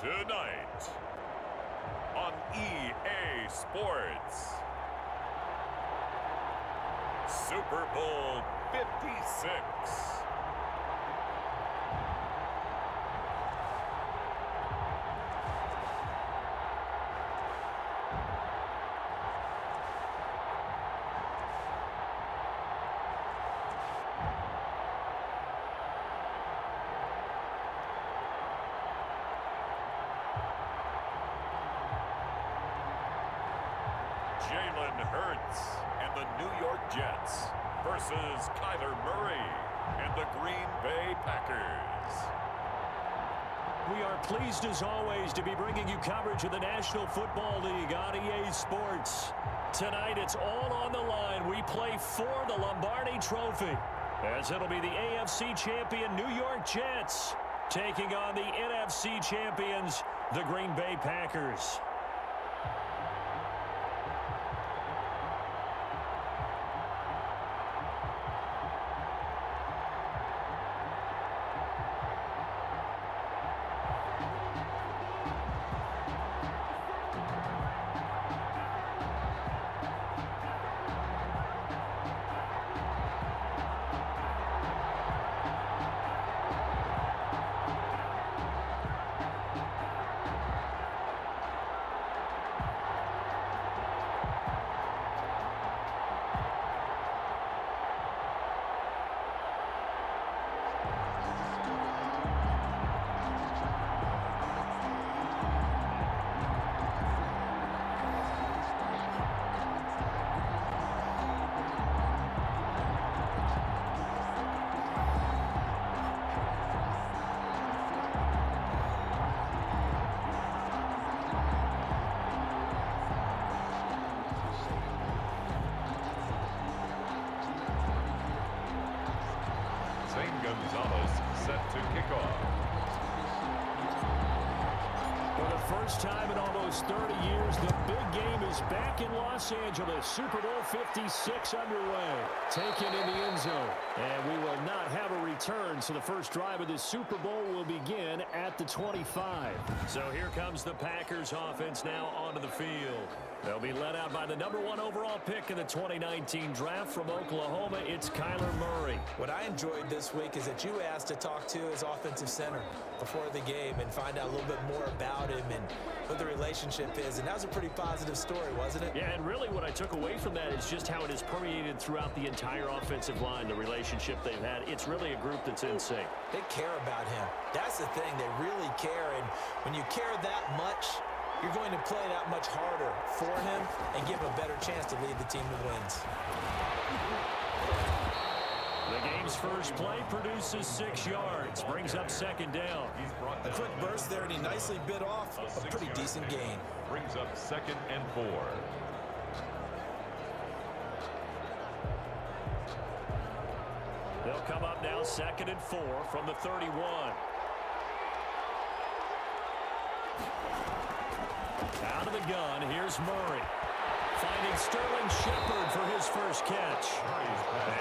Tonight on EA Sports, Super Bowl 56. Jalen Hurts and the New York Jets versus Kyler Murray and the Green Bay Packers. We are pleased as always to be bringing you coverage of the National Football League on EA Sports. Tonight it's all on the line. We play for the Lombardi Trophy, as it'll be the AFC champion New York Jets taking on the NFC champions, the Green Bay Packers. Set to kick off. For the first time in almost 30 years, the big game is back in Los Angeles. Super Bowl 56 underway. Taken in the end zone. And we will not have a return, so the first drive of this Super Bowl will begin at the 25. So here comes the Packers offense now onto the field. They'll be led out by the #1 overall pick in the 2019 draft from Oklahoma. It's Kyler Murray. What I enjoyed this week is that you asked to talk to his offensive center before the game and find out a little bit more about him and what the relationship is. And that was a pretty positive story, wasn't it? Yeah, and really what I took away from that is just how it has permeated throughout the entire offensive line, the relationship they've had. It's really a group that's in sync. They care about him. That's the thing. They really care. And when you care that much, you're going to play that much harder for him and give him a better chance to lead the team to wins. The game's first play produces 6 yards, brings up second down. A quick burst there, and he nicely bit off a pretty decent gain. Brings up 2nd and 4. They'll come up now 2nd and 4 from the 31. Out of the gun, here's Murray. Finding Sterling Shepard for his first catch.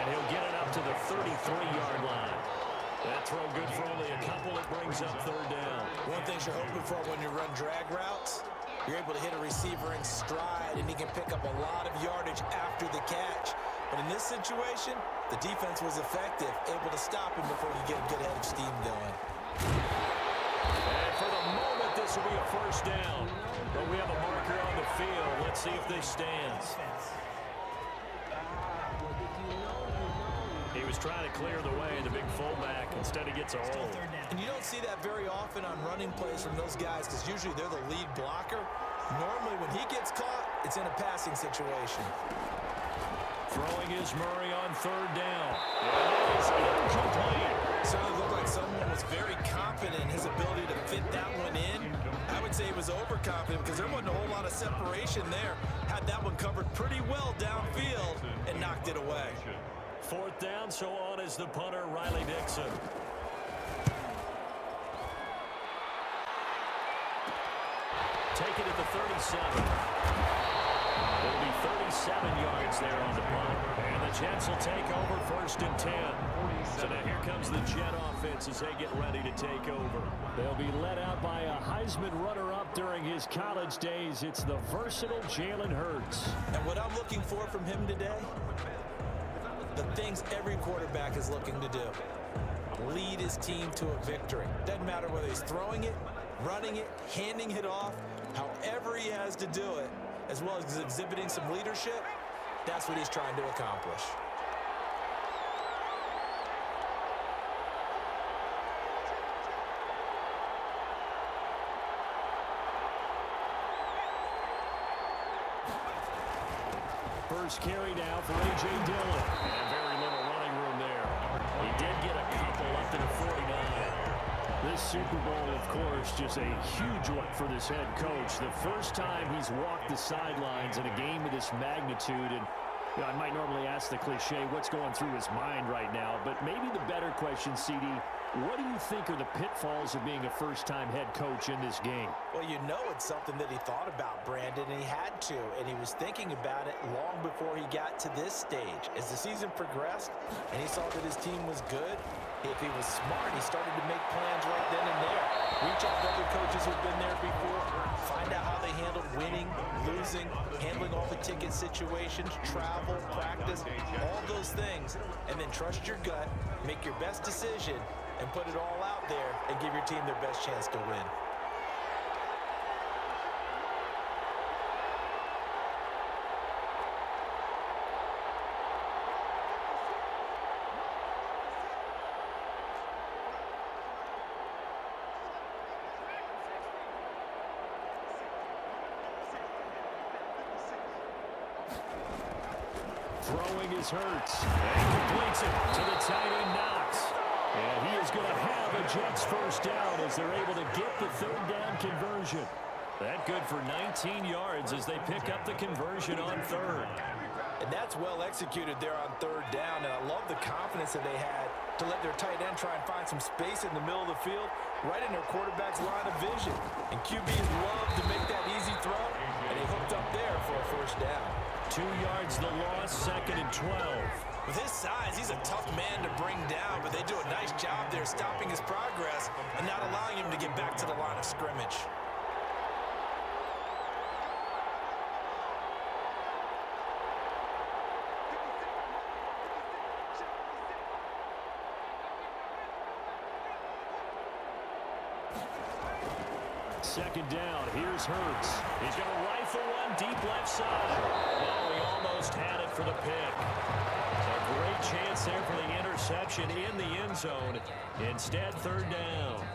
And he'll get it up to the 33-yard line. That throw good for only a couple. It brings up 3rd down. One thing you're hoping for when you run drag routes, you're able to hit a receiver in stride, and he can pick up a lot of yardage after the catch. But in this situation, the defense was effective, able to stop him before he get a good head of steam going. And for the moment, this will be a first down. But we have a marker on the field. Let's see if this stands. He was trying to clear the way, the big fullback. Instead, he gets a hold. And you don't see that very often on running plays from those guys because usually they're the lead blocker. Normally, when he gets caught, it's in a passing situation. Throwing is Murray on 3rd down. It is incomplete. Certainly looked like someone was very confident in his ability to fit that one in. I would say he was overconfident because there wasn't a whole lot of separation there. Had that one covered pretty well downfield and knocked it away. 4th down, so on is the punter, Riley Dixon. Take it at the 37. It'll be 30 47 yards there on the punt. And the Jets will take over 1st and 10. So now here comes the Jet offense as they get ready to take over. They'll be led out by a Heisman runner-up during his college days. It's the versatile Jalen Hurts. And what I'm looking for from him today, the things every quarterback is looking to do. Lead his team to a victory. Doesn't matter whether he's throwing it, running it, handing it off, however he has to do it, as well as exhibiting some leadership, that's what he's trying to accomplish. First carry now for A.J. Dillon. And very little running room there. He did get a couple up to the 49. This Super Bowl, of course, just a huge one for this head coach. The first time he's walked the sidelines in a game of this magnitude. And you know, I might normally ask the cliche, what's going through his mind right now? But maybe the better question, CD, what do you think are the pitfalls of being a first-time head coach in this game? Well, you know it's something that he thought about, Brandon, and he had to. And he was thinking about it long before he got to this stage. As the season progressed and he saw that his team was good, if he was smart, he started to make plans right then and there. Reach out to other coaches who've been there before. Find out how they handled winning, losing, handling all the ticket situations, travel, practice, all those things. And then trust your gut, make your best decision, and put it all out there and give your team their best chance to win. Throwing is Hurts. And completes it to the tight end Knox. And he is going to have a Jets first down as they're able to get the 3rd down conversion. That good for 19 yards as they pick up the conversion on 3rd. And that's well executed there on 3rd down. And I love the confidence that they had to let their tight end try and find some space in the middle of the field, right in their quarterback's line of vision. And QBs love to make that easy throw, and they hooked up there for a first down. 2 yards the loss, 2nd and 12. With his size, he's a tough man to bring down, but they do a nice job there stopping his progress and not allowing him to get back to the line of scrimmage. Second down, here's Hurts. He's going to rifle one deep left side. Oh, he almost had it for the pick. A great chance there for the interception in the end zone. Instead, 3rd down.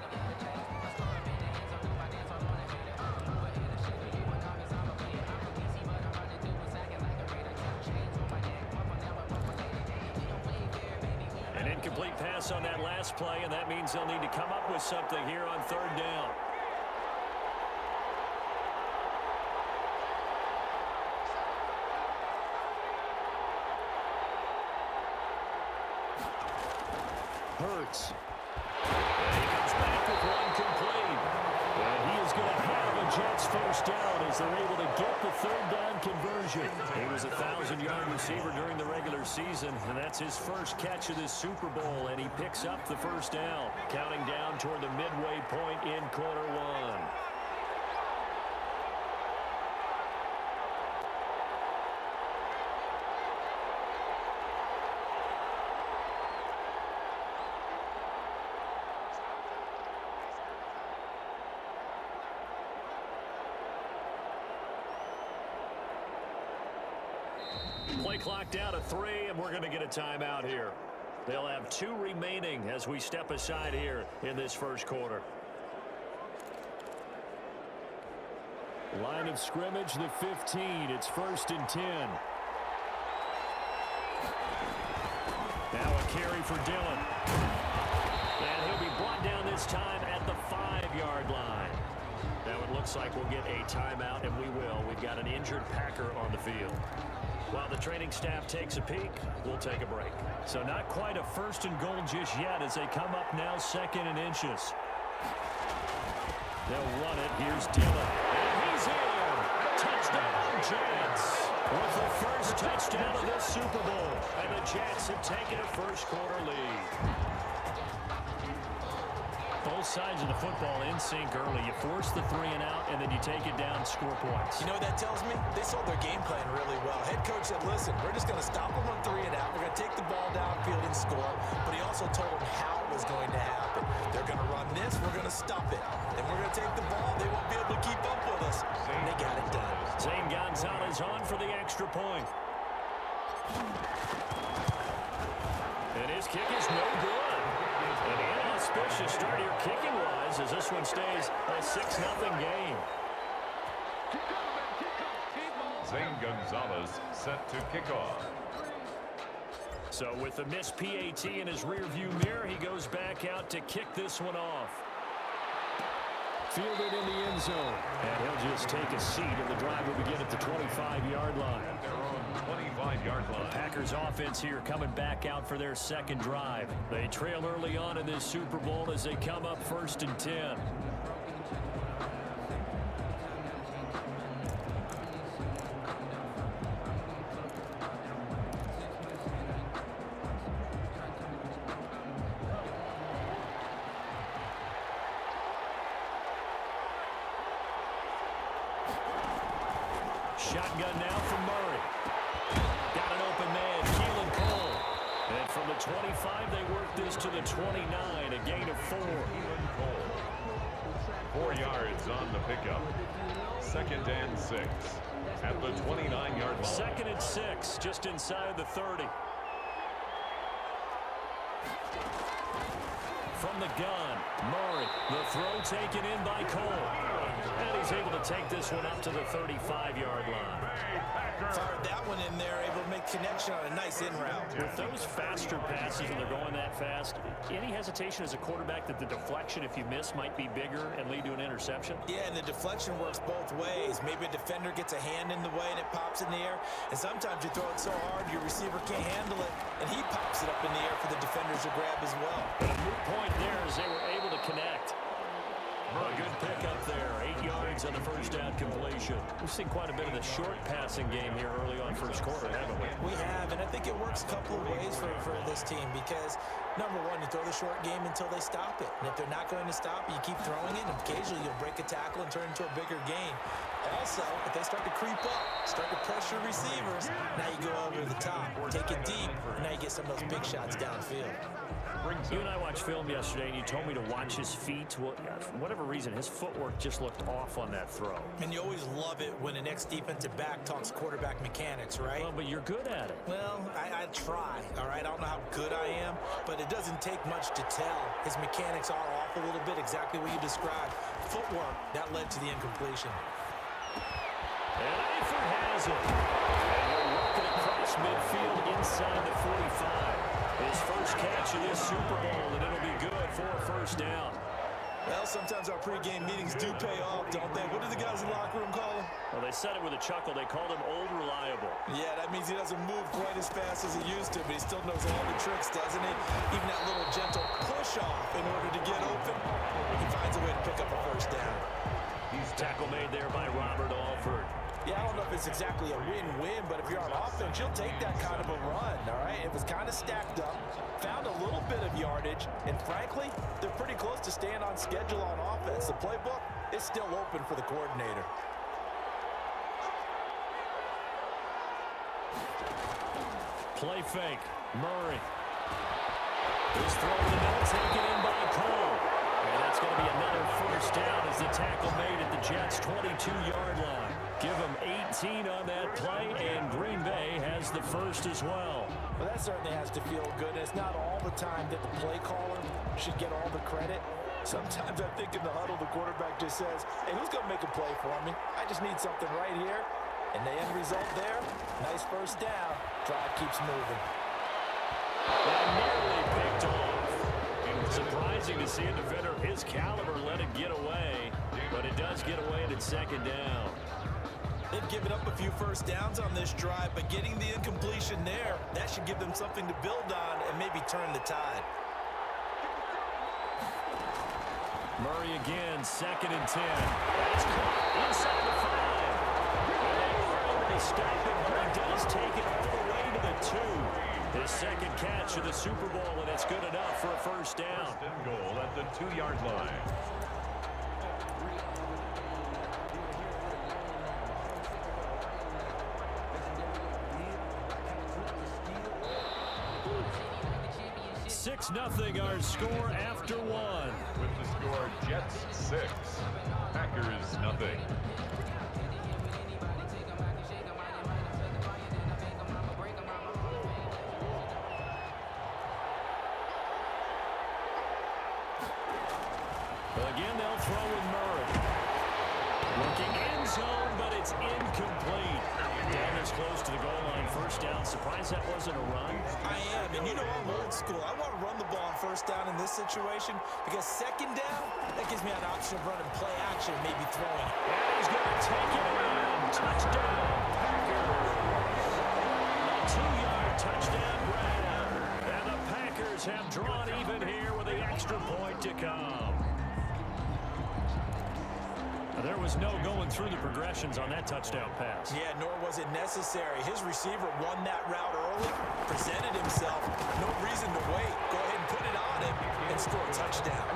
An incomplete pass on that last play, and that means they'll need to come up with something here on 3rd down. Hurts. And he comes back with one complete. And he is going to have a Jets first down as they're able to get the 3rd down conversion. He was a 1,000-yard receiver during the regular season, and that's his first catch of this Super Bowl, and he picks up the first down, counting down toward the midway point in quarter 1. Play clock down to 3, and we're going to get a timeout here. They'll have 2 remaining as we step aside here in this first quarter. Line of scrimmage, the 15. It's 1st and 10. Now a carry for Dillon. And he'll be brought down this time at the 5-yard line. Now it looks like we'll get a timeout, and we will. We've got an injured Packer on the field. While the training staff takes a peek, we'll take a break. So not quite a 1st and goal just yet as they come up now 2nd and inches. They'll run it. Here's Dillon. And he's in. Touchdown, Jets. With the first touchdown of this Super Bowl, and the Jets have taken a first-quarter lead. Both sides of the football in sync early. You force the 3 and out, and then you take it down, score points. You know what that tells me? They sold their game plan really well. Head coach said, listen, we're just going to stop them on 3 and out. We're going to take the ball downfield and score. But he also told them how it was going to happen. They're going to run this. We're going to stop it. Then we're going to take the ball. They won't be able to keep up with us. And they got it done. Zane Gonzalez on for the extra point. And his kick is no good. An inauspicious start here kicking-wise as this one stays a 6-0 game. Zane Gonzalez set to kick off. So with the missed PAT in his rearview mirror, he goes back out to kick this one off. Fielded in the end zone. And he'll just take a seat, and the drive will begin at the 25-yard line. They're on 25-yard line. The Packers offense here coming back out for their second drive. They trail early on in this Super Bowl as they come up 1st and 10. Shotgun now from Murray. Got an open man, Keelan Cole. And from the 25, they work this to the 29, a gain of 4. Keelan Cole. 4 yards on the pickup. 2nd and 6 at the 29-yard line. 2nd and 6, just inside the 30. From the gun, Murray. The throw taken in by Cole. And he's able to take this one up to the 35-yard line. Fired that one in there, able to make connection on a nice in route. With those faster passes when they're going that fast, any hesitation as a quarterback that the deflection, if you miss, might be bigger and lead to an interception? Yeah, and the deflection works both ways. Maybe a defender gets a hand in the way and it pops in the air. And sometimes you throw it so hard your receiver can't handle it, and he pops it up in the air for the defenders to grab as well. But a moot point there as they were able to connect. A good pickup there. 8 yards on the first down completion. We've seen quite a bit of the short passing game here early on first quarter, haven't we? We have, and I think it works a couple of ways for this team because, number one, you throw the short game until they stop it. And if they're not going to stop it, you keep throwing it, and occasionally you'll break a tackle and turn it into a bigger gain. Also, if they start to creep up, start to pressure receivers, now you go over the top, take it deep, and now you get some of those big shots downfield. You and I watched film yesterday, and you told me to watch his feet. Well, for whatever reason, his footwork just looked off on that throw. And you always love it when an ex-defensive back talks quarterback mechanics, right? Well, but you're good at it. Well, I try, all right? I don't know how good I am, but it doesn't take much to tell. His mechanics are off a little bit, exactly what you described. Footwork, that led to the incompletion. And Eifert has it. And they're working across midfield inside the 45. His first catch of this Super Bowl, and it'll be good for a first down. Well, sometimes our pregame meetings do pay off, don't they? What do the guys in the locker room call him? Well, they said it with a chuckle. They called him Old Reliable. Yeah, that means he doesn't move quite as fast as he used to, but he still knows all the tricks, doesn't he? Even that little gentle push-off in order to get open, he finds a way to pick up a first down. He's tackle made there by Robert Alford. Yeah, I don't know if it's exactly a win-win, but if you're on offense, you'll take that kind of a run, all right? It was kind of stacked up, found a little bit of yardage, and frankly, they're pretty close to staying on schedule on offense. The playbook is still open for the coordinator. Play fake. Murray. His throw to the middle, taken in by Cole. And that's going to be another first down as the tackle made at the Jets' 22-yard line. Give them 18 on that play, and Green Bay has the first as well. Well, that certainly has to feel good. And it's not all the time that the play caller should get all the credit. Sometimes I think in the huddle, the quarterback just says, hey, who's going to make a play for me? I just need something right here. And the end result there, nice first down. Drive keeps moving. And nearly picked off. Surprising to see a defender of his caliber let it get away, but it does get away at second down. They've given up a few first downs on this drive, but getting the incompletion there, that should give them something to build on and maybe turn the tide. Murray again, 2nd and 10. That's caught inside the 5. And they were able to to stop him, but he does take it all the way to the 2. His second catch of the Super Bowl, and it's good enough for a first down. First and goal at the 2-yard line. Six nothing our score after 1. With the score, Jets 6, Packers nothing. Again, they'll throw with Murray. Looking end zone, but it's incomplete. Damage close to the goal line. First down. Surprised that wasn't a run. I am, and you know I'm old school. I want to run the ball on first down in this situation because second down, that gives me an option of running play action, maybe throwing. And he's going to take it in. Touchdown, Packers. A 2-yard touchdown grab. And the Packers have drawn even here with the extra point to come. There was no going through the progressions on that touchdown pass. Yeah, nor was it necessary. His receiver won that route early, presented himself. No reason to wait. Go ahead and put it on him and score a touchdown.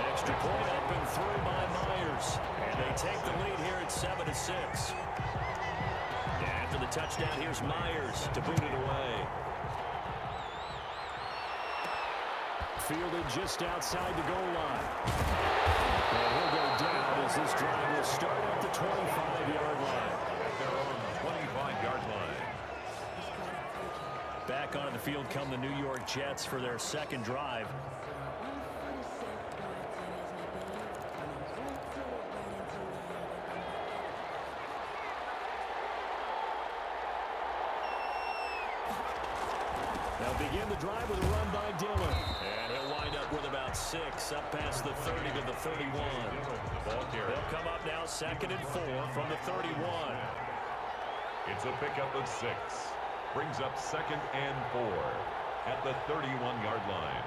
Extra point up and through by Myers. And they take the lead here at 7-6. After the touchdown, here's Myers to boot it away. Fielded just outside the goal line. And he'll go down as this drive will start at the 25-yard line. They're on the 25-yard line. Back onto the field come the New York Jets for their second drive. They'll begin the drive with a run by Dillon. And he'll wind up with about 6, up past the 30 to the 31. They'll come up now 2nd and 4 from the 31. It's a pickup of 6. Brings up 2nd and 4 at the 31-yard line.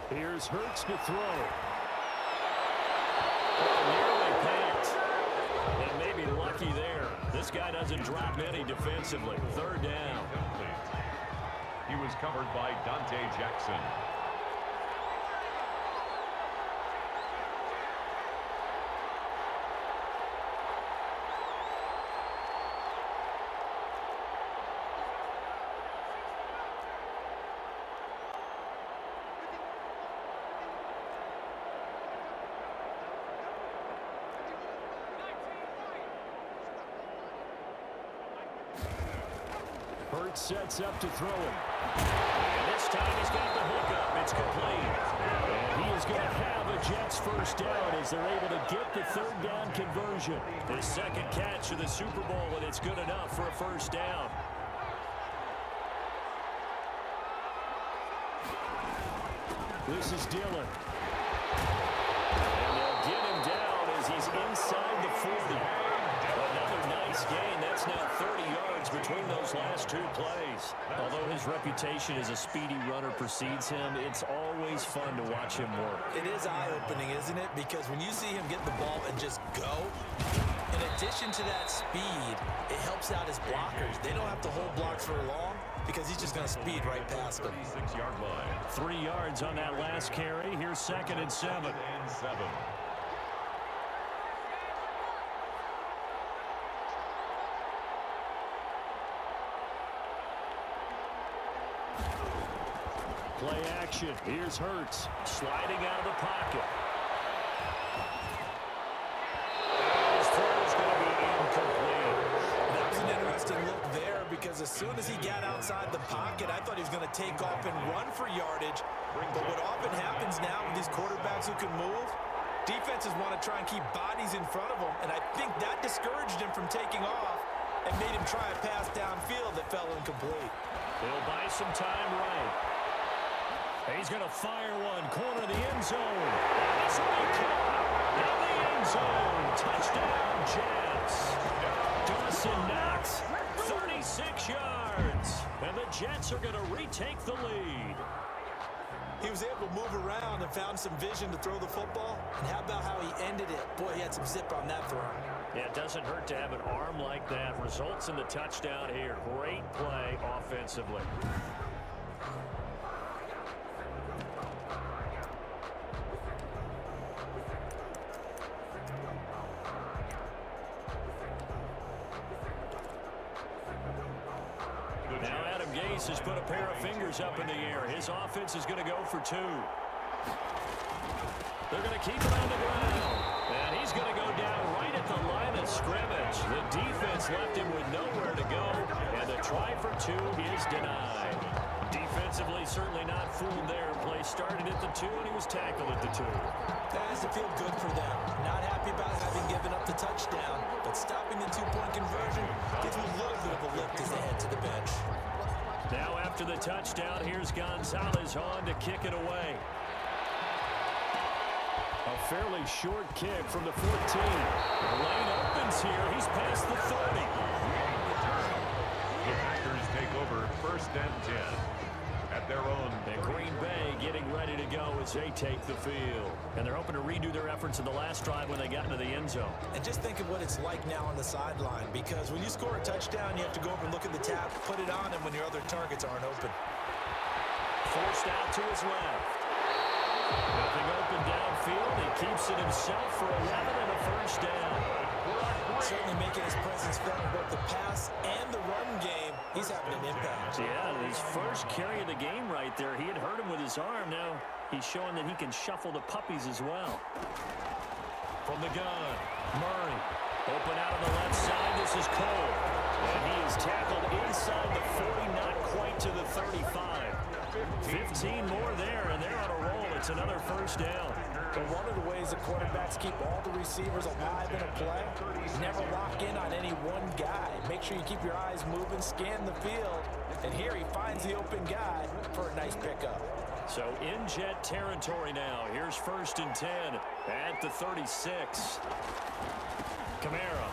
Here's Hurts to throw. Nearly packed. And maybe lucky there. This guy doesn't drop any defensively. 3rd down. He was covered by Dante Jackson. Hurts sets up to throw it. And this time he's got the hookup. It's complete. And he is going to have a Jets first down as they're able to get the 3rd down conversion. His second catch of the Super Bowl, and it's good enough for a first down. This is Dillon. And they'll get him down as he's inside the 40. Another nice gain. That's now 30 yards between those last 2 plays. Although his reputation as a speedy runner precedes him, it's always fun to watch him work. It is eye-opening, isn't it? Because when you see him get the ball and just go, in addition to that speed, it helps out his blockers. They don't have to hold blocks for long because he's just going to speed right past them. 36-yard line. 3 yards on that last carry. Here's 2nd and 7. 2nd and 7. Play action. Here's Hurts sliding out of the pocket. His throw is going to be incomplete. That was an interesting look there because as soon as he got outside the pocket, I thought he was going to take off and run for yardage. But what often happens now with these quarterbacks who can move, defenses want to try and keep bodies in front of them, and I think that discouraged him from taking off and made him try a pass downfield that fell incomplete. They'll buy some time right. He's going to fire one, corner of the end zone. This will be caught in the end end zone. Touchdown, Jets. Dawson Knox, 36 yards. And the Jets are going to retake the lead. He was able to move around and found some vision to throw the football. And how about how he ended it? Boy, he had some zip on that throw. Yeah, it doesn't hurt to have an arm like that. Results in the touchdown here. Great play offensively. Has put a pair of fingers up in the air. His offense is going to go for 2. They're going to keep it on the ground. And he's going to go down right at the line of scrimmage. The defense left him with nowhere to go. And the try for 2 is denied. Defensively, certainly not fooled there. Play started at the 2, and he was tackled at the 2. That has to feel good for them. Not happy about having given up the touchdown, but stopping the 2-point conversion gives them a little bit of a lift as they head to the bench. Now after the touchdown, here's Gonzalez on to kick it away. A fairly short kick from the 14. The lane opens here. He's past the 30. The Packers take over 1st and 10 at their own. And Green Bay getting ready to go as they take the field. And they're hoping to redo their efforts in the last drive when they got into the end zone. And just think of what it's like now on the sideline, because when you score a touchdown, you have to go over and look at the tap, put it on him when your other targets aren't open. Forced out to his left. Nothing open downfield. He keeps it himself for 11 and a first down. Certainly making his presence felt in both the pass and the run game. He's having an impact. Yeah, his first carry of the game right there. He had hurt him with his arm. Now he's showing that he can shuffle the puppies as well. From the gun, Murray. Open out on the left side. This is Cole. And he is tackled inside the 40, not quite to the 35. 15 more there, and they're on a roll. It's another first down. But one of the ways the quarterbacks keep all the receivers alive in a play, never lock in on any one guy. Make sure you keep your eyes moving, scan the field, and here he finds the open guy for a nice pickup. So in Jet territory now. Here's 1st and 10 at the 36. Kamara.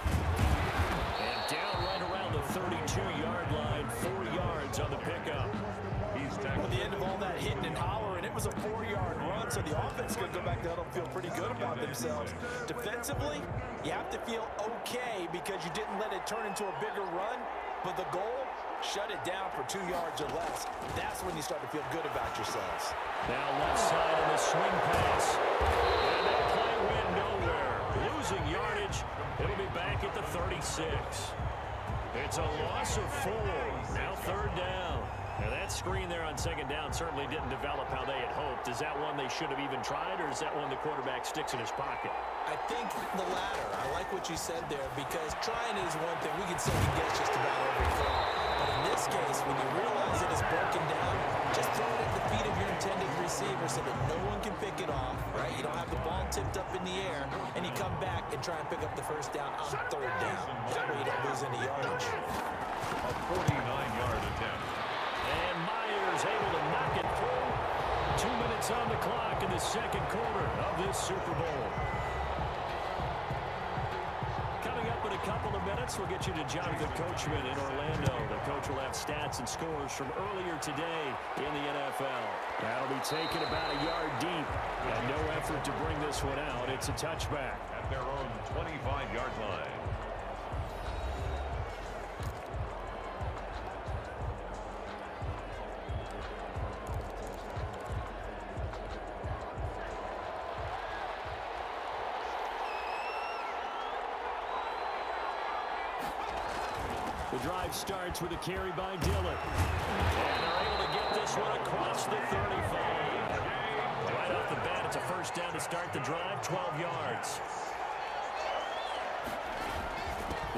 And down right around the 32-yard line. 4 yards on the pickup. At the end of all that hitting and hollering, it was a 4-yard run, so the offense is going to go back to huddle, feel pretty good about themselves. Defensively, you have to feel okay because you didn't let it turn into a bigger run, but the goal, shut it down for 2 yards or less. That's when you start to feel good about yourselves. Now left side on the swing pass. And that play went nowhere. Losing yardage. It'll be back at the 36. It's a loss of 4. Now 3rd down. Now that screen there on 2nd down certainly didn't develop how they had hoped. Is that one they should have even tried, or is that one the quarterback sticks in his pocket? I think the latter. I like what you said there, because trying is one thing. We can second guess just about every call. But in this case, when you realize it is broken down, just throw it at the feet of your intended receiver so that no one can pick it off, right? You don't have the ball tipped up in the air, and you come back and try and pick up the first down on 3rd down. That way you don't lose any yardage. A 49-yard attempt. And Myers able to knock it through. 2 minutes on the clock in the 2nd quarter of this Super Bowl. Coming up in a couple of minutes, we'll get you to Jonathan Coachman in Orlando. The coach will have stats and scores from earlier today in the NFL. That'll be taken about a yard deep. And no effort to bring this one out. It's a touchback. At their own 25-yard line. The drive starts with a carry by Dillon. And they're able to get this one across the 35. Right off the bat, it's a first down to start the drive, 12 yards.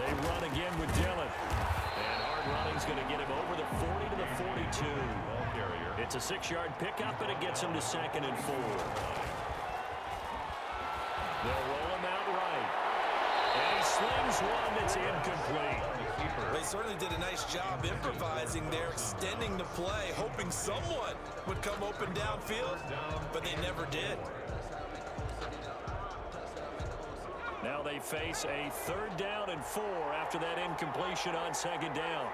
They run again with Dillon. And hard running's going to get him over the 40 to the 42. Ball carrier. It's a 6-yard pickup, and it gets him to 2nd and 4. They'll roll him out right. And he slings one that's incomplete. They certainly did a nice job improvising there, extending the play, hoping someone would come open downfield, but they never did. Now they face a 3rd down and 4 after that incompletion on 2nd down.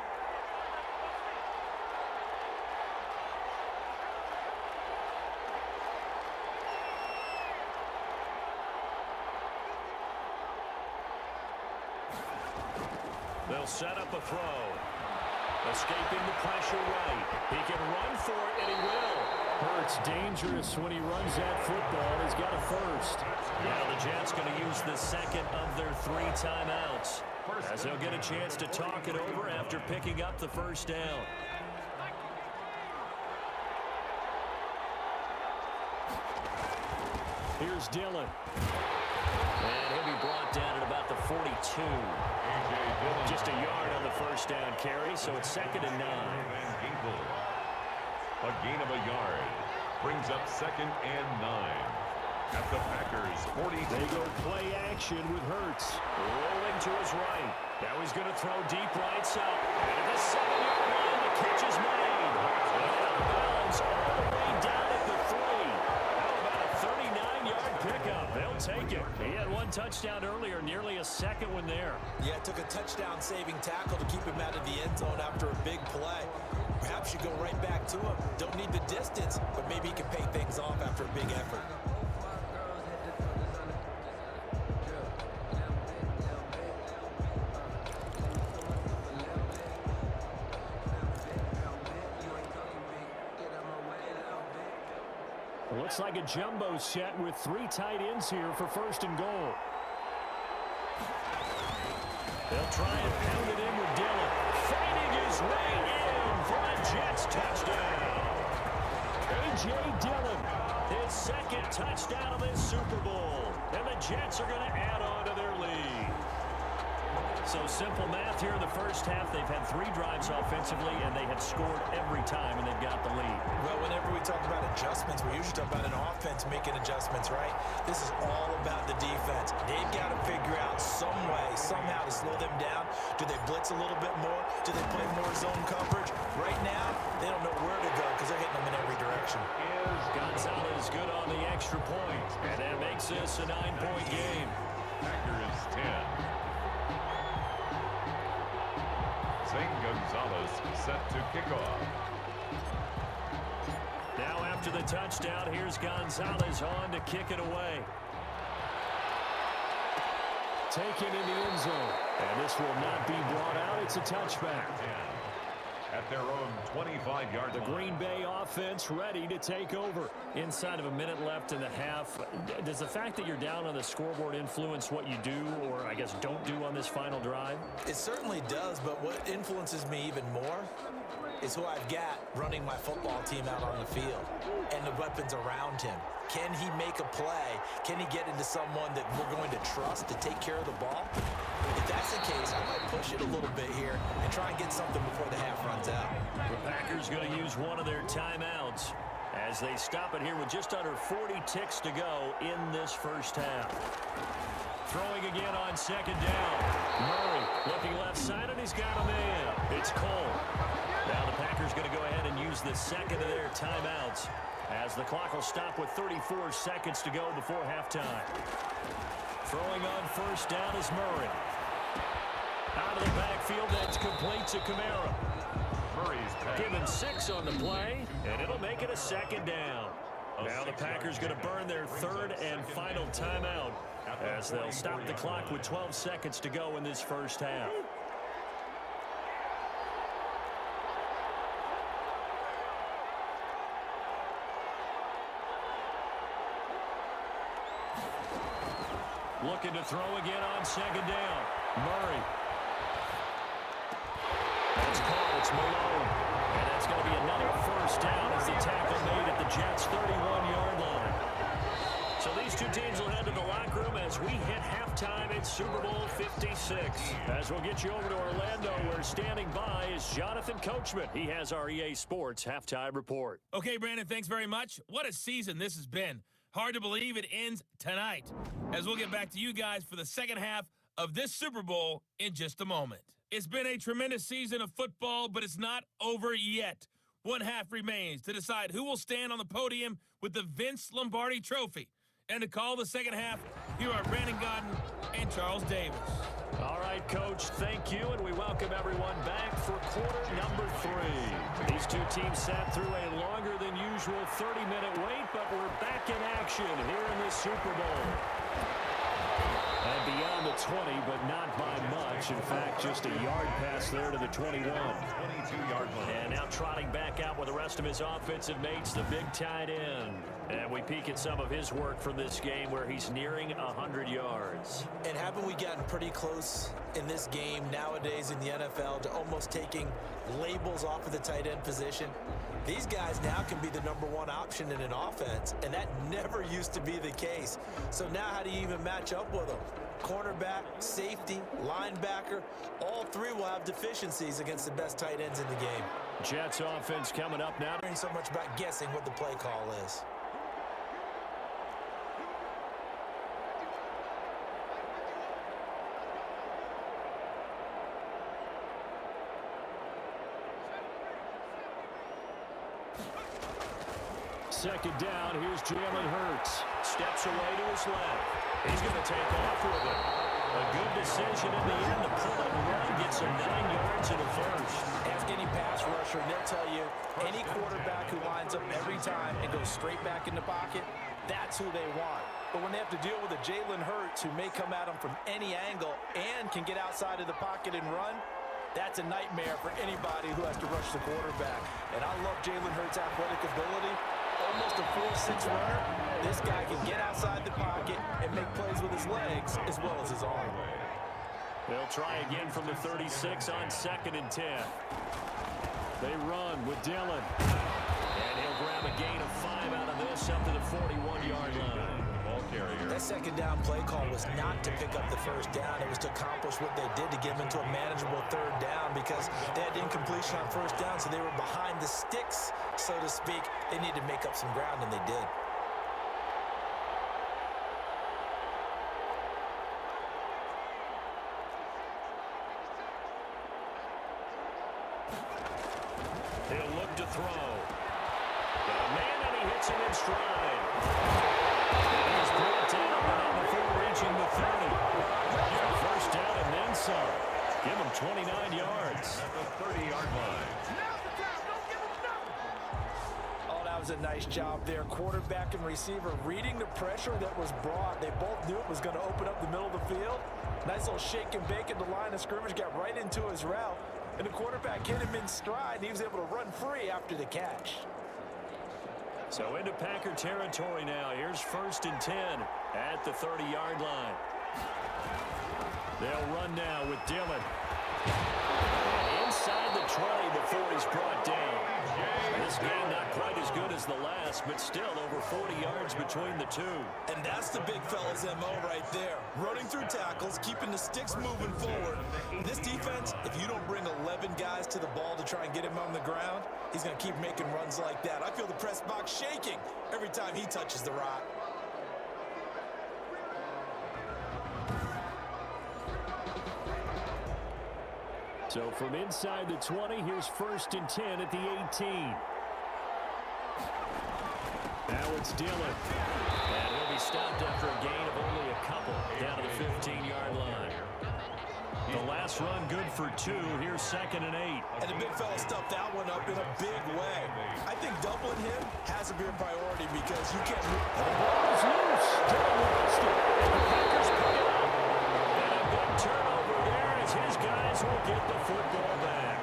They'll set up a throw. Escaping the pressure right. He can run for it, and he will. Hurts dangerous when he runs that football. He's got a first. Now the Jets going to use the 2nd of their 3 timeouts, as they'll get a chance to talk it over after picking up the 1st down. Here's Dillon. And he'll be brought down at about the 42. Just a yard on the 1st down carry, so it's 2nd and 9. A gain of a yard brings up 2nd and 9 at the Packers' 42. They go play action with Hurts. Rolling to his right. Now he's going to throw deep right side. And at the 7-yard line, the catch is made. And out of bounds all the way down at the 3. How about a 39-yard pickup? They'll take it. He had 1 touchdown earlier, nearly a 2nd one there. Yeah, it took a touchdown-saving tackle to keep him out of the end zone after a big play. Perhaps you go right back to him. Don't need the distance, but maybe he can pay things off after a big effort. Looks like a jumbo set with 3 tight ends here for 1st and goal. They'll try and pound it in with Dillon. Fighting his way in for a Jets touchdown. A.J. Dillon, his 2nd touchdown of this Super Bowl. And the Jets are going to add on to their lead. So simple math here in the 1st half. They've had 3 drives offensively, and they have scored every time, and they've got the lead. Well, whenever we talk about adjustments, we usually talk about an offense making adjustments, right? This is all about the defense. They've got to figure out some way, somehow to slow them down. Do they blitz a little bit more? Do they play more zone coverage? Right now, they don't know where to go because they're hitting them in every direction. Gonzalez good on the extra point, and that makes this a 9-point game. Packers 10. Gonzalez set to kick off. Now after the touchdown, here's Gonzalez on to kick it away. Taken in the end zone. And this will not be brought out. It's a touchback. At their own 25-yard line. The Green Bay offense ready to take over. Inside of a minute left in the half, does the fact that you're down on the scoreboard influence what you do, or I guess don't do on this final drive? It certainly does, but what influences me even more is who I've got running my football team out on the field and the weapons around him. Can he make a play? Can he get into someone that we're going to trust to take care of the ball? If that's the case, I might push it a little bit here and try and get something before the half runs out. The Packers going to use one of their timeouts as they stop it here with just under 40 ticks to go in this 1st half. Throwing again on 2nd down. Murray looking left side, and he's got a man. It's Cole. Now the Packers going to go ahead and use the 2nd of their timeouts as the clock will stop with 34 seconds to go before halftime. Throwing on 1st down is Murray. Out of the backfield, that's complete to Kamara. Murray's pass. Given 6 on the play, and it'll make it a 2nd down. Now the Packers going to burn their 3rd and final timeout as they'll stop the clock with 12 seconds to go in this 1st half. Looking to throw again on 2nd down. Murray. That's called. It's Malone. And that's going to be another 1st down as the tackle made at the Jets' 31-yard line. So these two teams will head to the locker room as we hit halftime in Super Bowl 56. As we'll get you over to Orlando, where standing by is Jonathan Coachman. He has our EA Sports halftime report. Okay, Brandon, thanks very much. What a season this has been. Hard to believe it ends tonight, as we'll get back to you guys for the 2nd half of this Super Bowl in just a moment. It's been a tremendous season of football, but it's not over yet. One half remains to decide who will stand on the podium with the Vince Lombardi Trophy. And to call the 2nd half, Here are Brandon Godden and Charles Davis. All right, Coach, thank you, and we welcome everyone back for quarter number 3. These two teams sat through a longer than usual 30-minute wait, but we're back in action here in the Super Bowl. And beyond the 20, but not by much. In fact, just a yard pass there to the 21. 22-yard line. And now trotting back out with the rest of his offensive mates, the big tight end. And we peek at some of his work from this game where he's nearing 100 yards. And haven't we gotten pretty close in this game nowadays in the NFL to almost taking labels off of the tight end position? These guys now can be the #1 option in an offense, and that never used to be the case. So now how do you even match up with them? Cornerback, safety, linebacker, all three will have deficiencies against the best tight ends in the game. Jets offense coming up now. Not so much about guessing what the play call is. Second down, here's Jalen Hurts. Steps away to his left. He's going to take off with it. A good decision in the end to pull it and run. Gets him 9 yards and a first. Ask any pass rusher, and they'll tell you any quarterback who lines up every time and goes straight back in the pocket, that's who they want. But when they have to deal with a Jalen Hurts who may come at them from any angle and can get outside of the pocket and run, that's a nightmare for anybody who has to rush the quarterback. And I love Jalen Hurts' athletic ability. Almost a 4.6 runner. This guy can get outside the pocket and make plays with his legs as well as his arm. They'll try again from the 36 on 2nd and 10. They run with Dillon. And he'll grab a gain of 5 out of this up to the 41-yard line. That second down play call was not to pick up the first down. It was to accomplish what they did to get them into a manageable 3rd down because they had incompletion on 1st down, so they were behind the sticks, so to speak. They needed to make up some ground, and they did. He'll look to throw. Got a man, and he hits him in stride. He's brought down, but not before reaching the 30. First down and then some. Give him 29 yards. At the 30-yard line. Oh, that was a nice job there. Quarterback and receiver reading the pressure that was brought. They both knew it was going to open up the middle of the field. Nice little shake and bake at the line of scrimmage. Got right into his route. And the quarterback hit him in stride, and he was able to run free after the catch. So into Packer territory now. Here's 1st and 10 at the 30-yard line. They'll run now with Dillon. Inside the 20 before he's brought down. This game not quite as good as the last, but still over 40 yards between the two. And that's the big fella's MO right there. Running through tackles, keeping the sticks moving forward. This defense, if you don't bring 11 guys to the ball to try and get him on the ground, he's going to keep making runs like that. I feel the press box shaking every time he touches the rock. So from inside the 20, here's 1st and 10 at the 18. Now it's Dillon. And he'll be stopped after a gain of only a couple down to the 15-yard line. The last run good for 2. Here's 2nd and 8. And the big fella stuffed that one up in a big way. I think doubling him has to be a priority because you can't move. The ball is loose. Dillon lost it. The Packers pick it up. And a big turnover there as his guys will get the football back.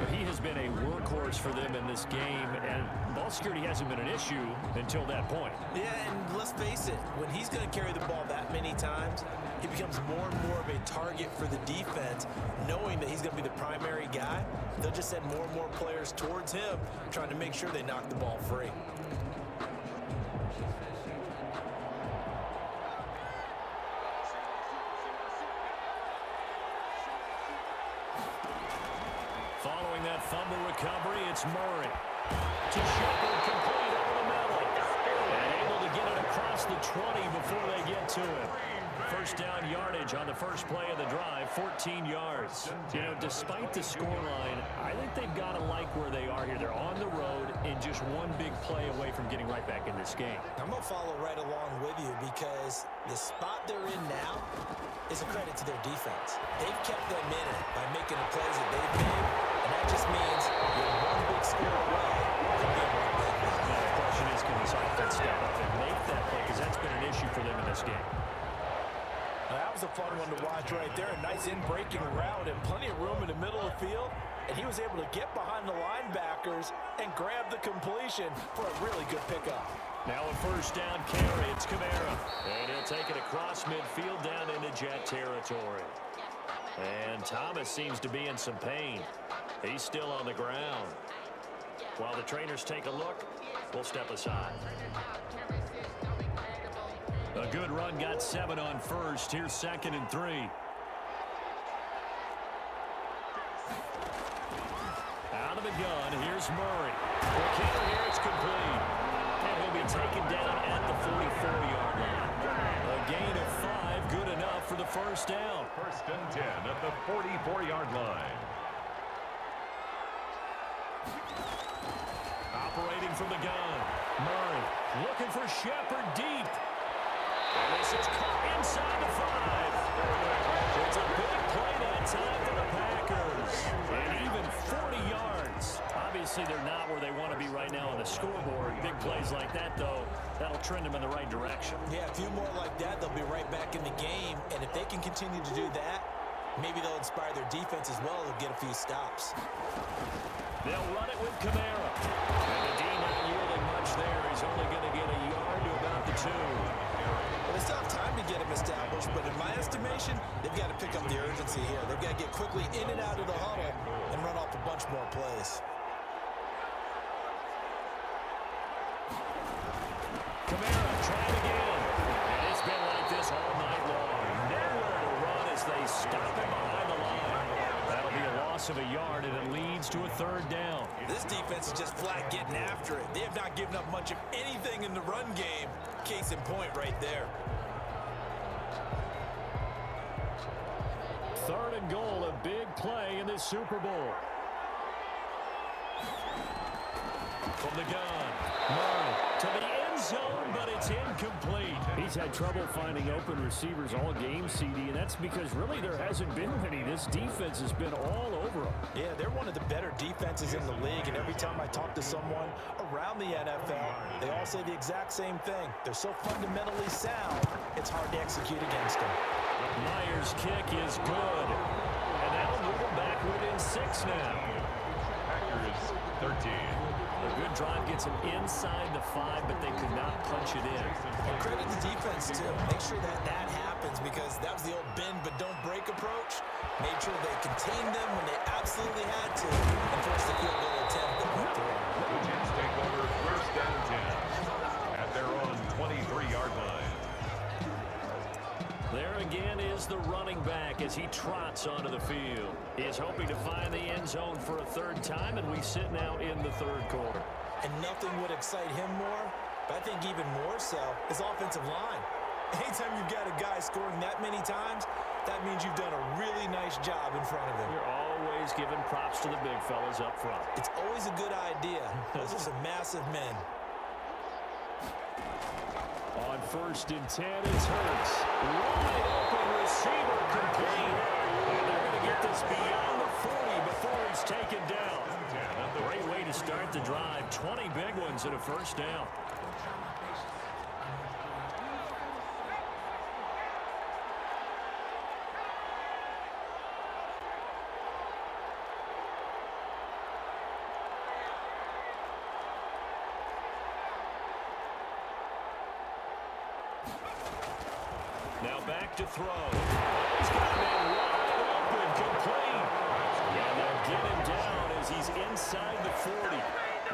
He has been a workhorse for them in this game, and ball security hasn't been an issue until that point. Yeah, and let's face it, when he's going to carry the ball that many times, he becomes more and more of a target for the defense, knowing that he's going to be the primary guy. They'll just send more and more players towards him, trying to make sure they knock the ball free. Following that fumble recovery, it's Murray. To Shepard, complete over the middle. And able to get it across the 20 before they get to it. First down yardage on the first play of the drive, 14 yards. You know, despite the scoreline, I think they've got to like where they are here. They're on the road and just one big play away from getting right back in this game. I'm going to follow right along with you because the spot they're in now is a credit to their defense. They've kept them in it by making the plays that they've made, and that just means you're one big score away from being right back there. Now, the question is, can this offense step up and make that play? Because that's been an issue for them in this game. That was a fun one to watch right there. A nice in-breaking route and plenty of room in the middle of the field. And he was able to get behind the linebackers and grab the completion for a really good pickup. Now a first down carry. It's Kamara. And he'll take it across midfield down into Jet territory. And Thomas seems to be in some pain. He's still on the ground. While the trainers take a look, we'll step aside. A good run, got 7 on first. Here's 2nd and 3. Out of the gun, here's Murray. The kicker here, it's complete. And he'll be taken down at the 44-yard line. A gain of 5, good enough for the first down. 1st and 10 at the 44-yard line. Operating from the gun. Murray looking for Shepard deep. And this is caught inside the 5. It's a big play that time for the Packers. And even 40 yards. Obviously, they're not where they want to be right now on the scoreboard. Big plays like that, though, that'll trend them in the right direction. Yeah, a few more like that, they'll be right back in the game. And if they can continue to do that, maybe they'll inspire their defense as well. They'll get a few stops. They'll run it with Kamara. And the D not yielding much there. He's only going to get a yard to about the 2. Well, they still have time to get him established, but in my estimation, they've got to pick up the urgency here. They've got to get quickly in and out of the huddle and run off a bunch more plays. Kamara trying again. And it's been like this all night long. Nowhere to run as they stop him behind the line. That'll be a loss of a yard, and it leads to a 3rd down. This defense is just flat getting after it. They have not given up much of anything in the run game. Case in point right there. 3rd and goal, a big play in this Super Bowl. From the gun, Murray to the end zone, but it's incomplete. He's had trouble finding open receivers all game, CD, and that's because really there hasn't been many. This defense has been all over them. Yeah, they're one of the better defenses in the league, and every time I talk to someone around the NFL, they all say the exact same thing. They're so fundamentally sound, it's hard to execute against them. Myers' kick is good, and that'll move them back within 6 now. Packers 13. A good drive gets them inside the 5, but they could not punch it in. And credit the defense, too. Make sure that that happens because that was the old bend but don't break approach. Made sure they contained them when they absolutely had to and forced the field goal attempt that went through. The Jets take over 1st and 10 at their own 23-yard line. There again is the running back as he trots onto the field. He is hoping to find the end zone for a 3rd time, and we sit now in the 3rd quarter. And nothing would excite him more, but I think even more so, his offensive line. Anytime you've got a guy scoring that many times, that means you've done a really nice job in front of him. You're always giving props to the big fellas up front. It's always a good idea. Those are some massive men. On 1st and 10, it's Hurts. Wide open receiver complete. And they're going to get this beyond the 40 before he's taken down. Great way to start the drive. 20 big ones and a 1st down. Now back to throw. He's got him in wide open, complete. And they'll get him down as he's inside the 40.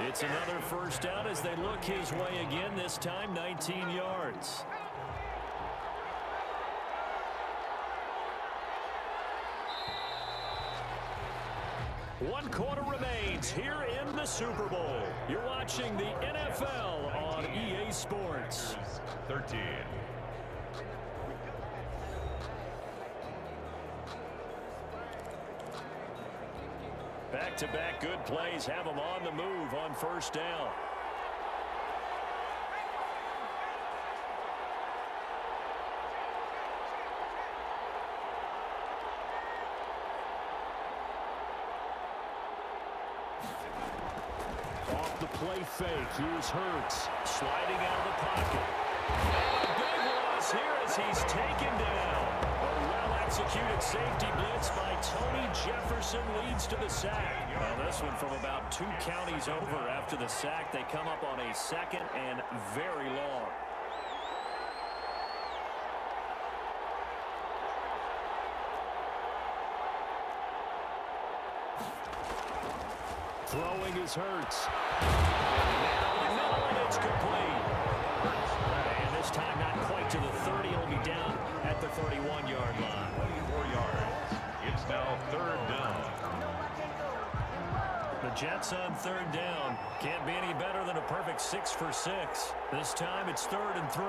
It's another 1st down as they look his way again, this time 19 yards. One quarter remains here in the Super Bowl. You're watching the NFL on EA Sports. 13. Back-to-back good plays have them on the move on first down. Off the play fake, here's Hurts, sliding out of the pocket. And a big loss here as he's taken down. A well-executed safety blitz by Tony Jefferson leads to the sack. Well, this one from about 2 counties over after the sack. They come up on a second and very long. Throwing is Hurts. And it's complete. And this time not quite to the 30. It'll be down at the 31-yard line. 4 yards. It's now 3rd down. The Jets on 3rd down. Can't be any better than a perfect 6 for 6. This time it's 3rd and 3.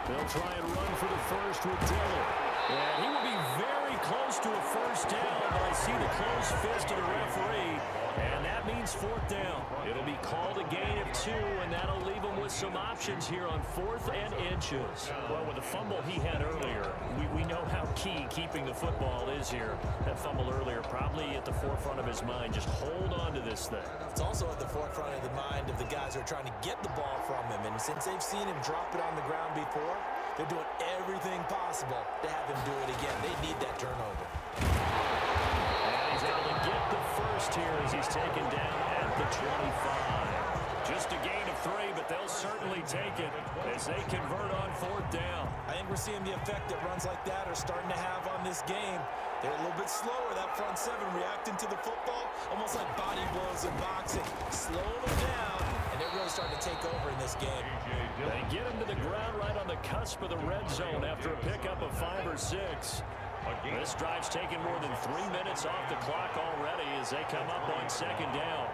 They'll try and run for the first with Dillon. And he will be very close to a first down, but I see the closed fist of the referee, and that means 4th down. It'll be called a gain of 2, and that'll leave him with some options here on 4th and inches. Well, with the fumble he had earlier, we know how key keeping the football is here. That fumble earlier probably at the forefront of his mind. Just hold on to this thing. It's also at the forefront of the mind of the guys who are trying to get the ball from him, and since they've seen him drop it on the ground before, they're doing everything possible to have him do it again. They need that turnover. And he's able to get the first here as he's taken down at the 25. Just a gain of 3, but they'll certainly take it as they convert on 4th down. I think we're seeing the effect that runs like that are starting to have on this game. They're a little bit slower, that front 7 reacting to the football, almost like body blows in boxing. Slow them down, and they're really starting to take over in this game. They get him to the ground right on the cusp of the red zone after a pickup of 5 or 6. This drive's taken more than 3 minutes off the clock already as they come up on 2nd down.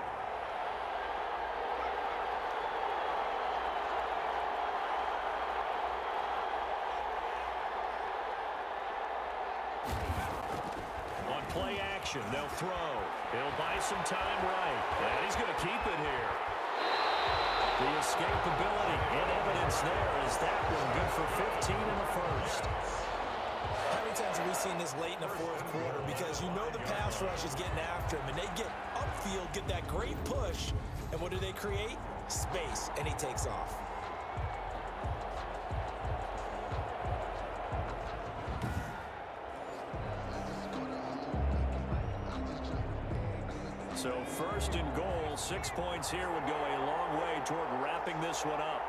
On play action, they'll throw. He'll buy some time right, and he's going to keep it here. The escapability and evidence there is that one good for 15 in the first. How many times have we seen this late in the 4th quarter? Because you know the pass rush is getting after him, and they get upfield, get that great push, and what do they create? Space, and he takes off. So 1st and goal, 6 points here would go a long way toward wrapping this one up.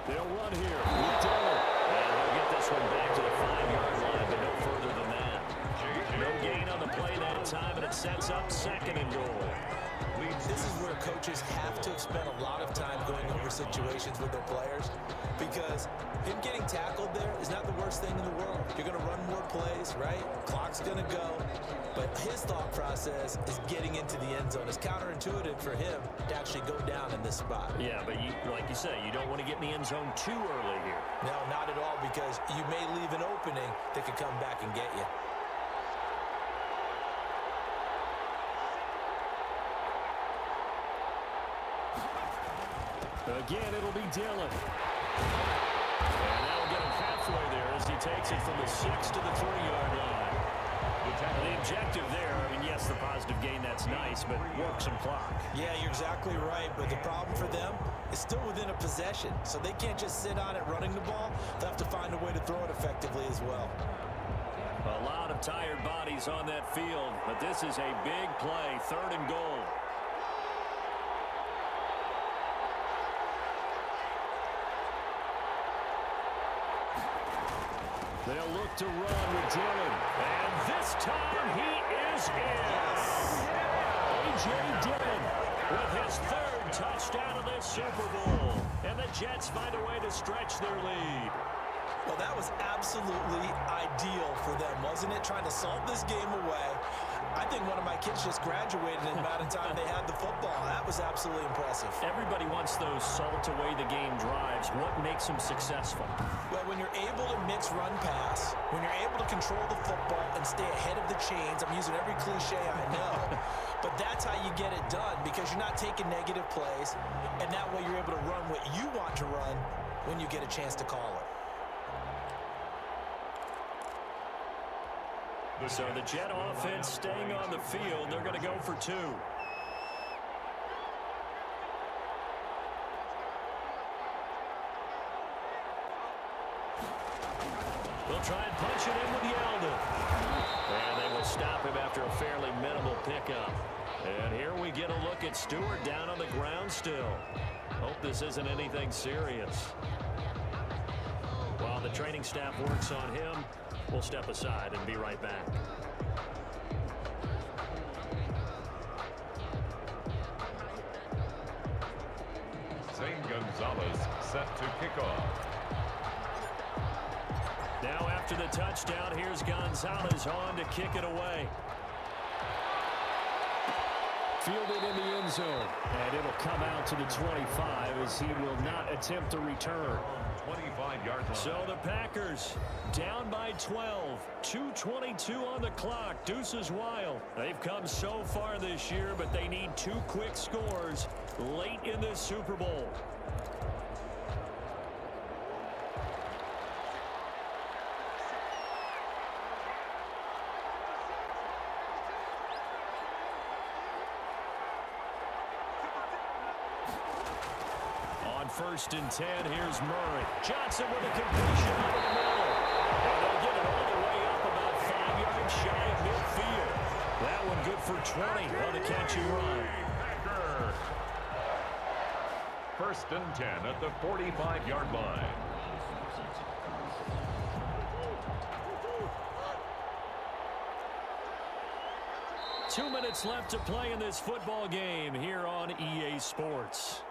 They'll run here with Dillon. And they'll get this one back to the 5-yard line, but no further than that. No gain on the play that time, and it sets up 2nd and goal. This is where coaches have to have spent a lot of time going over situations with their players, because him getting tackled there is not the worst thing in the world. You're going to run more plays, right? Clock's going to go. But his thought process is getting into the end zone. It's counterintuitive for him to actually go down in this spot. Yeah, but like you say, you don't want to get in the end zone too early here. No, not at all, because you may leave an opening that could come back and get you. Again, it'll be Dillon. And that'll get him halfway there as he takes it from the 6 to the 3-yard line. The objective there, I mean, yes, the positive gain, that's nice, but work some clock. Yeah, you're exactly right, but the problem for them is still within a possession, so they can't just sit on it running the ball. They'll have to find a way to throw it effectively as well. A lot of tired bodies on that field, but this is a big play, 3rd and goal. They'll look to run with Dillon. And this time he is in. A.J. Dillon with his 3rd touchdown of this Super Bowl. And the Jets find a way to stretch their lead. Well, that was absolutely ideal for them, wasn't it? Trying to salt this game away. I think one of my kids just graduated in the amount of time they had the football. That was absolutely impressive. Everybody wants those salt away the game drives. What makes them successful? Well, when you're able to mix run pass, when you're able to control the football and stay ahead of the chains, I'm using every cliche I know, but that's how you get it done because you're not taking negative plays, and that way you're able to run what you want to run when you get a chance to call it. So the Jet offense staying on the field. They're going to go for 2. They'll try and punch it in with Yeldon. And they will stop him after a fairly minimal pickup. And here we get a look at Stewart down on the ground still. Hope this isn't anything serious. While the training staff works on him, we'll step aside and be right back. Zane Gonzalez set to kick off. Now after the touchdown, here's Gonzalez on to kick it away. Fielded in the end zone, and it'll come out to the 25 as he will not attempt to return. 25-yard line. So the Packers down by 12. 2:22 on the clock. Deuces wild. They've come so far this year, but they need 2 quick scores late in this Super Bowl. First and 10, here's Murray. Johnson with a completion over the middle. And they'll get it all the way up about 5 yards shy of midfield. That one good for 20 on the catch and run. First and 10 at the 45-yard line. Two minutes left to play in this football game here on EA Sports.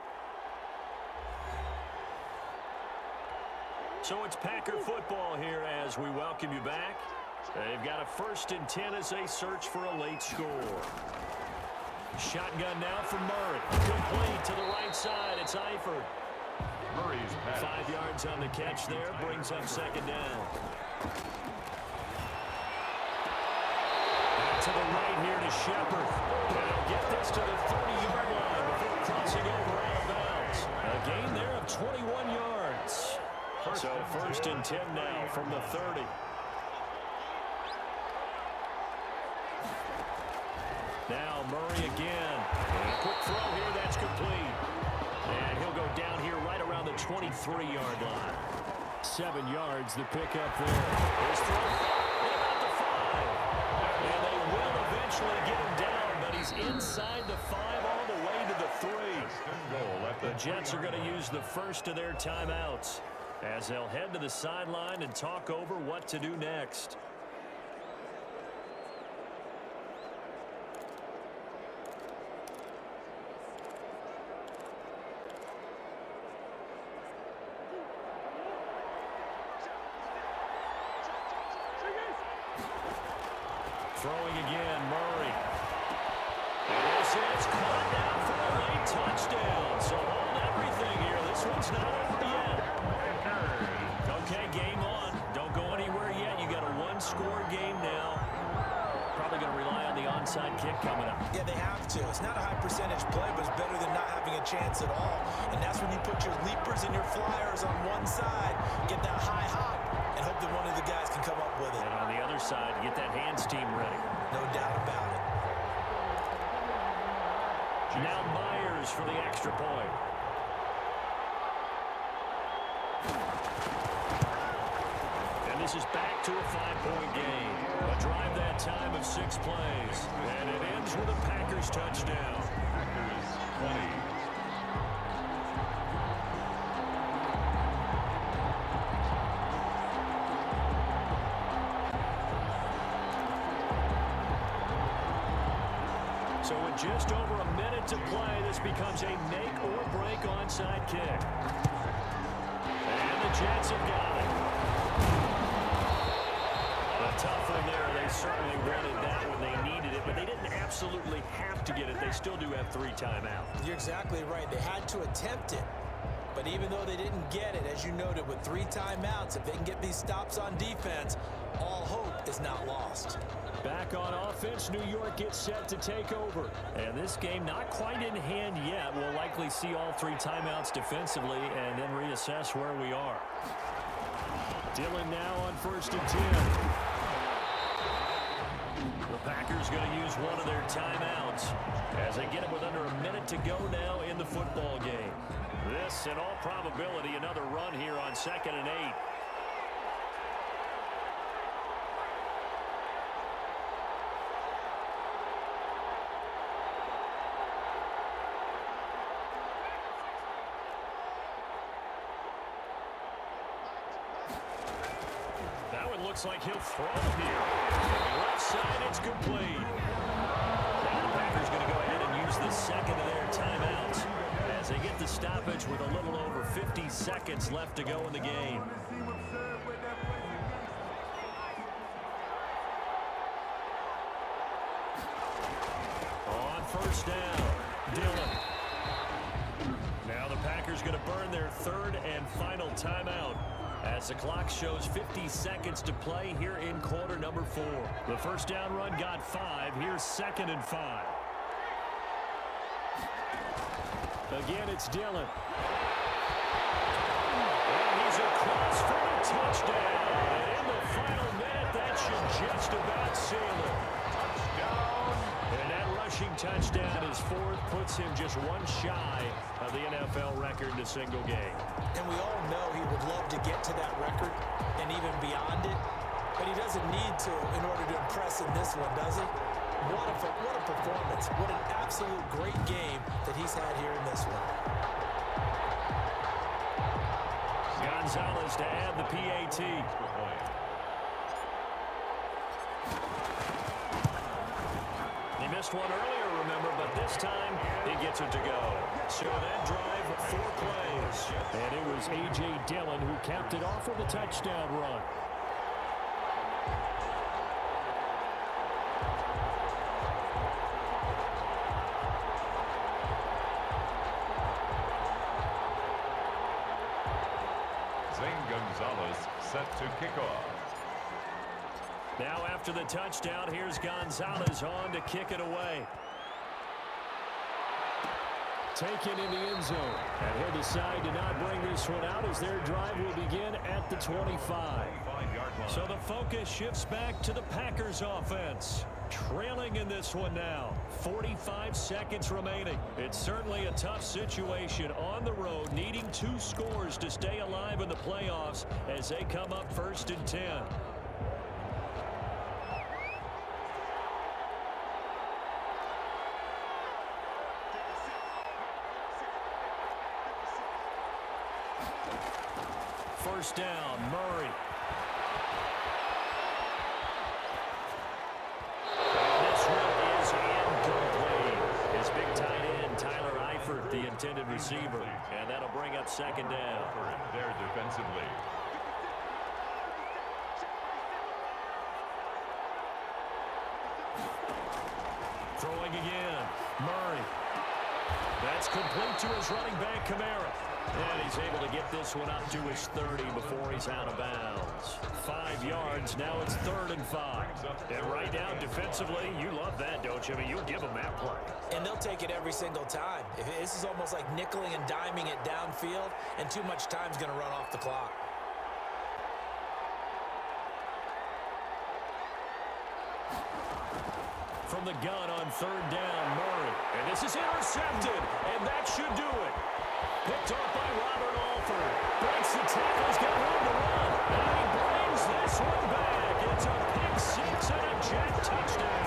So it's Packer football here as we welcome you back. They've got a first and 10 as they search for a late score. Shotgun now for Murray. Complete to the right side. It's Eifert. Murray's pass. 5 yards on the catch there. Brings up second down. Back to the right here to Shepard. And he'll get this to the 30-yard line before crossing over out of bounds. A gain there of 21 yards. So first and 10 now from the 30. Now Murray again. And a quick throw here, that's complete. And he'll go down here right around the 23-yard line. 7 yards, the pickup there. His throw at about the 5. And they will eventually get him down, but he's inside the 5 all the way to the 3. The Jets are going to use the first of their timeouts as they'll head to the sideline and talk over what to do next. Throwing again, Murray. And this is caught down for a late touchdown. So hold everything here. This one's not over yet. Okay, game on. Don't go anywhere yet. You got a one-score game now. Probably going to rely on the onside kick coming up. Yeah, they have to. It's not a high percentage play, but it's better than not having a chance at all. And that's when you put your leapers and your flyers on one side, get that high hop, and hope that one of the guys can come up with it. And on the other side, get that hands team ready. No doubt about it. Now Myers for the extra point. And this is back to a 5-point game. A drive that time of 6 plays. And it ends with a Packers touchdown. Packers 20. So with just over a minute to play, this becomes a make-or-break onside kick. And the Jets have got it. A tough one there. They certainly wanted that when they needed it, but they didn't absolutely have to get it. They still do have 3 timeouts. You're exactly right. They had to attempt it. But even though they didn't get it, as you noted, with 3 timeouts, if they can get these stops on defense, all hope is not lost. Back on offense, New York gets set to take over. And this game not quite in hand yet. We'll likely see all 3 timeouts defensively and then reassess where we are. Dillon now on 1st and 10. The Packers going to use one of their timeouts as they get it with under a minute to go now in the football game. This, in all probability, another run here on 2nd and 8. That one looks like he'll throw here. Left side, it's complete. Now the Packers going to go ahead and use the second of their timeouts as they get the stoppage with a little over 50 seconds left to go in the game. On 1st down, Dillon. Now the Packers going to burn their 3rd and final timeout as the clock shows 50 seconds to play here in quarter number 4. The 1st down run got 5. Here's 2nd and 5. Again, it's Dillon. And he's across for a touchdown. And in the final minute, that should just about seal it. And that rushing touchdown is 4th, puts him just one shy of the NFL record in a single game. And we all know he would love to get to that record and even beyond it, but he doesn't need to in order to impress in this one, does he? What a performance. What an absolute great game that he's had here in this one. Gonzalez to add the PAT. He missed one earlier, remember, but this time he gets it to go. So that drive, 4 plays. And it was A.J. Dillon who capped it off with a touchdown run. Gonzalez set to kick off. Now after the touchdown, here's Gonzalez on to kick it away. Taken in the end zone. And he'll decide to not bring this one out as their drive will begin at the 25. So the focus shifts back to the Packers offense. Trailing in this one now. 45 seconds remaining. It's certainly a tough situation on the road, needing 2 scores to stay alive in the playoffs as they come up 1st and 10. First down, Murray. The intended receiver, and that'll bring up 2nd down. There defensively. Throwing again, Murray. That's complete to his running back, Kamara. And he's able to get this one up to his 30 before he's out of bounds. 5 yards, now it's 3rd and 5. And right now, defensively, you love that, don't you? I mean, you'll give them that play. And they'll take it every single time. This is almost like nickeling and diming it downfield, and too much time's going to run off the clock. From the gun on 3rd down, Murray. And this is intercepted, and that should do it. Picked off by Robert Alford. Breaks the tackle. He's got room to run. And he brings this one back. It's a pick 6 and a jet touchdown.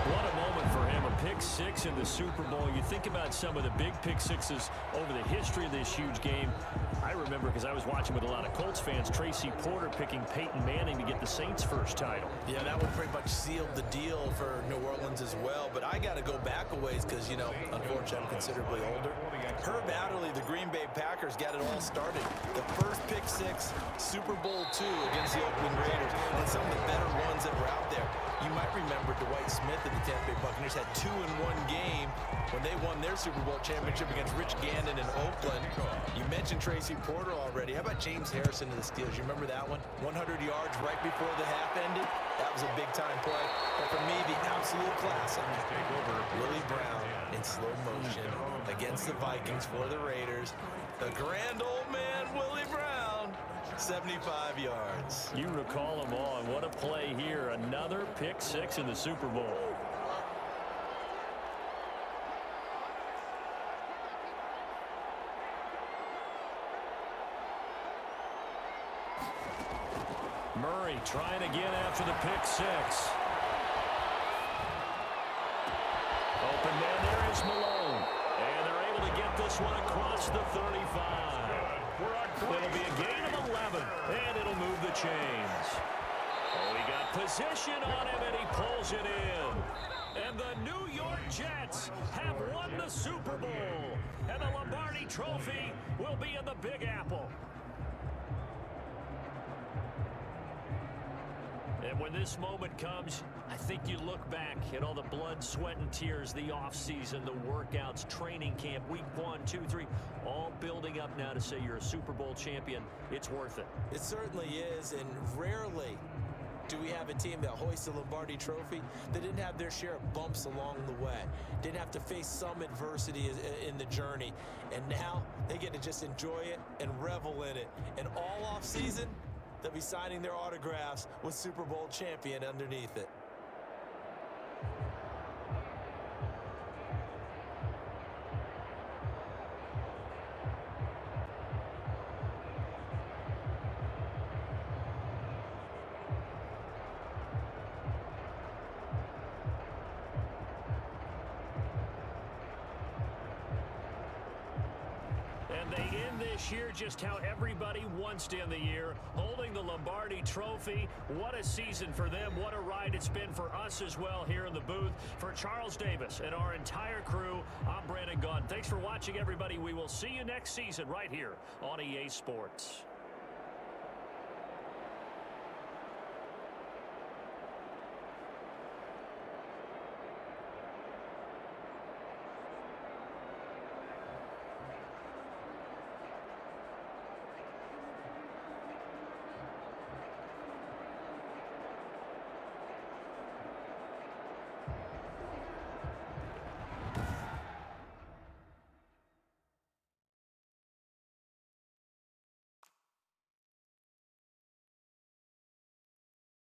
What a moment for him. A pick 6 in the Super Bowl. You think about some of the big pick 6s over the history of this huge game. I remember because I was watching with a lot of Colts fans, Tracy Porter picking Peyton Manning to get the Saints' first title. Yeah, that one pretty much sealed the deal for New Orleans as well. But I got to go back a ways because, you know, unfortunately, I'm considerably older. Herb Adderley, the Green Bay Packers, got it all started. The first pick six, Super Bowl II against the Oakland Raiders, and some of the better ones that were out there. You might remember Dwight Smith and the Tampa Bay Buccaneers had 2 in one game when they won their Super Bowl championship against Rich Gannon in Oakland. You mentioned Tracy Porter already. How about James Harrison of the Steelers? You remember that one? 100 yards right before the half ended. That was a big-time play. But for me, the absolute classic, Willie Brown in slow motion against the Vikings for the Raiders. The grand old man, Willie Brown, 75 yards. You recall them all, and what a play here. Another pick six in the Super Bowl. Murray trying again after the pick six. Open man, there is Malone. And they're able to get this one across the 35. It'll be a gain of 11, and it'll move the chains. Oh, he got position on him, and he pulls it in. And the New York Jets have won the Super Bowl. And the Lombardi Trophy will be in the Big Apple. And when this moment comes, I think you look back at all the blood, sweat, and tears, the offseason, the workouts, training camp, week 1, 2, 3, all building up now to say you're a Super Bowl champion. It's worth it. It certainly is, and rarely do we have a team that hoists the Lombardi Trophy that didn't have their share of bumps along the way, didn't have to face some adversity in the journey, and now they get to just enjoy it and revel in it. And all offseason, they'll be signing their autographs with Super Bowl champion underneath it. And they end this year just how everybody wants to end the year, holding the Lombardi Trophy. What a season for them. What a ride it's been for us as well here in the booth. For Charles Davis and our entire crew, I'm Brandon Gaudin. Thanks for watching, everybody. We will see you next season right here on EA Sports.